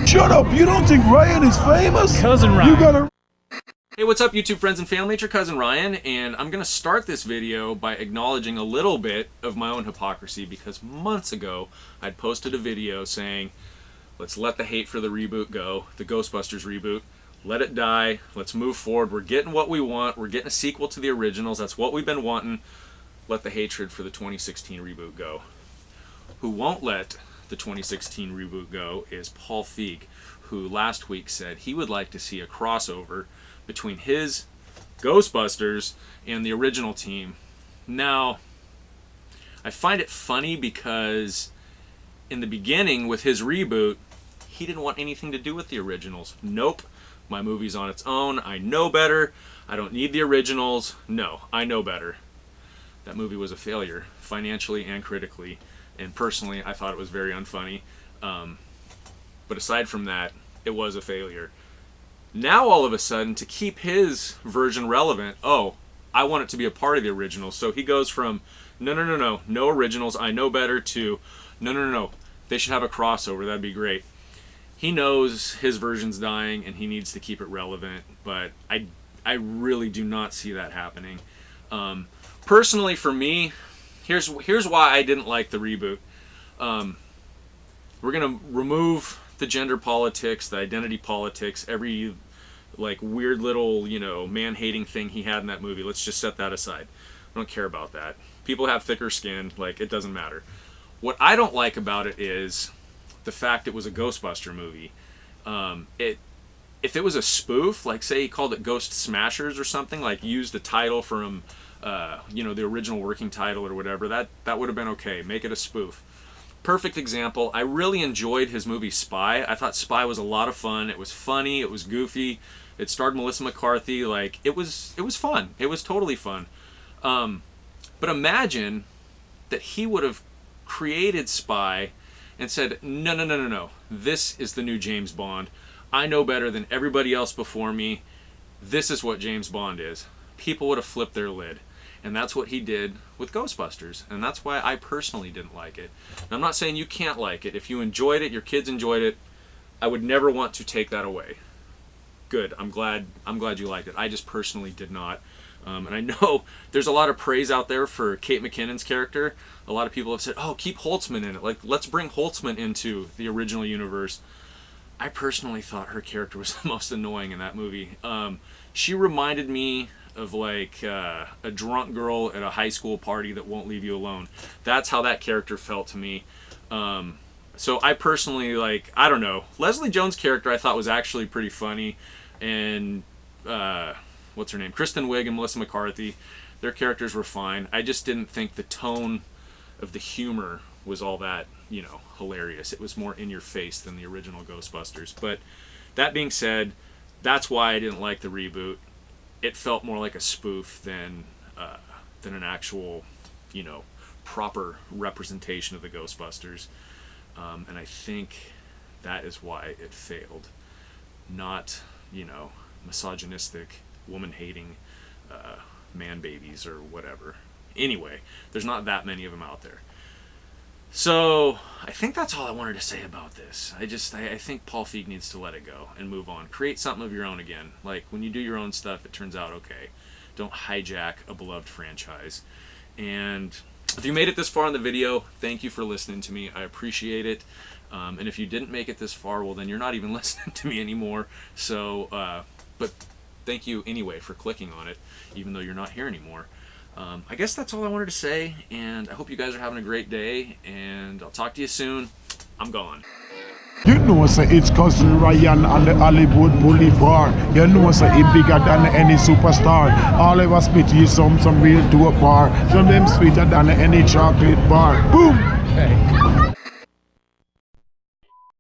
Shut up! You don't think Ryan is famous? Cousin Ryan. You gotta... Hey, what's up, YouTube friends and family? It's your cousin Ryan, and I'm going to start this video by acknowledging a little bit of my own hypocrisy, because months ago I'd posted a video saying, let's let the hate for the reboot go, the Ghostbusters reboot. Let it die. Let's move forward. We're getting what we want. We're getting a sequel to the originals. That's what we've been wanting. Let the hatred for the 2016 reboot go. Who won't let the 2016 reboot go is Paul Feig, who last week said he would like to see a crossover between his Ghostbusters and the original team. Now, I find it funny because in the beginning with his reboot, he didn't want anything to do with the originals. Nope, my movie's on its own. I know better. I don't need the originals. No, I know better. That movie was a failure, financially and critically. And personally, I thought it was very unfunny. But aside from that, it was a failure. Now, all of a sudden, to keep his version relevant, oh, I want it to be a part of the originals. So he goes from, no originals, I know better, to, no, they should have a crossover, that'd be great. He knows his version's dying and he needs to keep it relevant, but I really do not see that happening. Personally, for me, here's why I didn't like the reboot. We're going to remove the gender politics, the identity politics, every like weird little, man-hating thing he had in that movie. Let's just set that aside. I don't care about that. People have thicker skin, like, it doesn't matter. What I don't like about it is the fact it was a Ghostbuster movie. If it was a spoof, like say he called it Ghost Smashers or something, like used the title from the original working title or whatever, that would have been okay. Make it a spoof. Perfect example, I really enjoyed his movie Spy. I thought Spy was a lot of fun. It was funny, it was goofy, it starred Melissa McCarthy, like, it was fun. It was totally fun. But imagine that he would have created Spy and said, no, this is the new James Bond. I know better than everybody else before me. This is what James Bond is. People would have flipped their lid. And that's what he did with Ghostbusters. And that's why I personally didn't like it. And I'm not saying you can't like it. If you enjoyed it, your kids enjoyed it, I would never want to take that away. Good. I'm glad you liked it. I just personally did not. And I know there's a lot of praise out there for Kate McKinnon's character. A lot of people have said, oh, keep Holtzman in it. Like, let's bring Holtzman into the original universe. I personally thought her character was the most annoying in that movie. She reminded me of like a drunk girl at a high school party that won't leave you alone. That's how that character felt to me. So I personally, like, I don't know. Leslie Jones' character I thought was actually pretty funny. And what's her name? Kristen Wiig and Melissa McCarthy. Their characters were fine. I just didn't think the tone of the humor was all that, hilarious. It was more in your face than the original Ghostbusters. But that being said, that's why I didn't like the reboot. It felt more like a spoof than an actual, proper representation of the Ghostbusters. And I think that is why it failed. Not, misogynistic, woman-hating man-babies or whatever. Anyway, there's not that many of them out there. So, I think that's all I wanted to say about this. I think Paul Feig needs to let it go and move on. Create something of your own again. Like, when you do your own stuff, it turns out okay. Don't hijack a beloved franchise. And if you made it this far in the video, thank you for listening to me. I appreciate it. And if you didn't make it this far, well, then you're not even listening to me anymore. So, but thank you anyway for clicking on it, even though you're not here anymore. I guess that's all I wanted to say, and I hope you guys are having a great day, and I'll talk to you soon. I'm gone. You know, sir, it's cousin Ryan on the Hollywood Boulevard. You know, sir, he bigger than any superstar. All of us spit you some real dope bar. Some of them sweeter than any chocolate bar. Boom! Hey.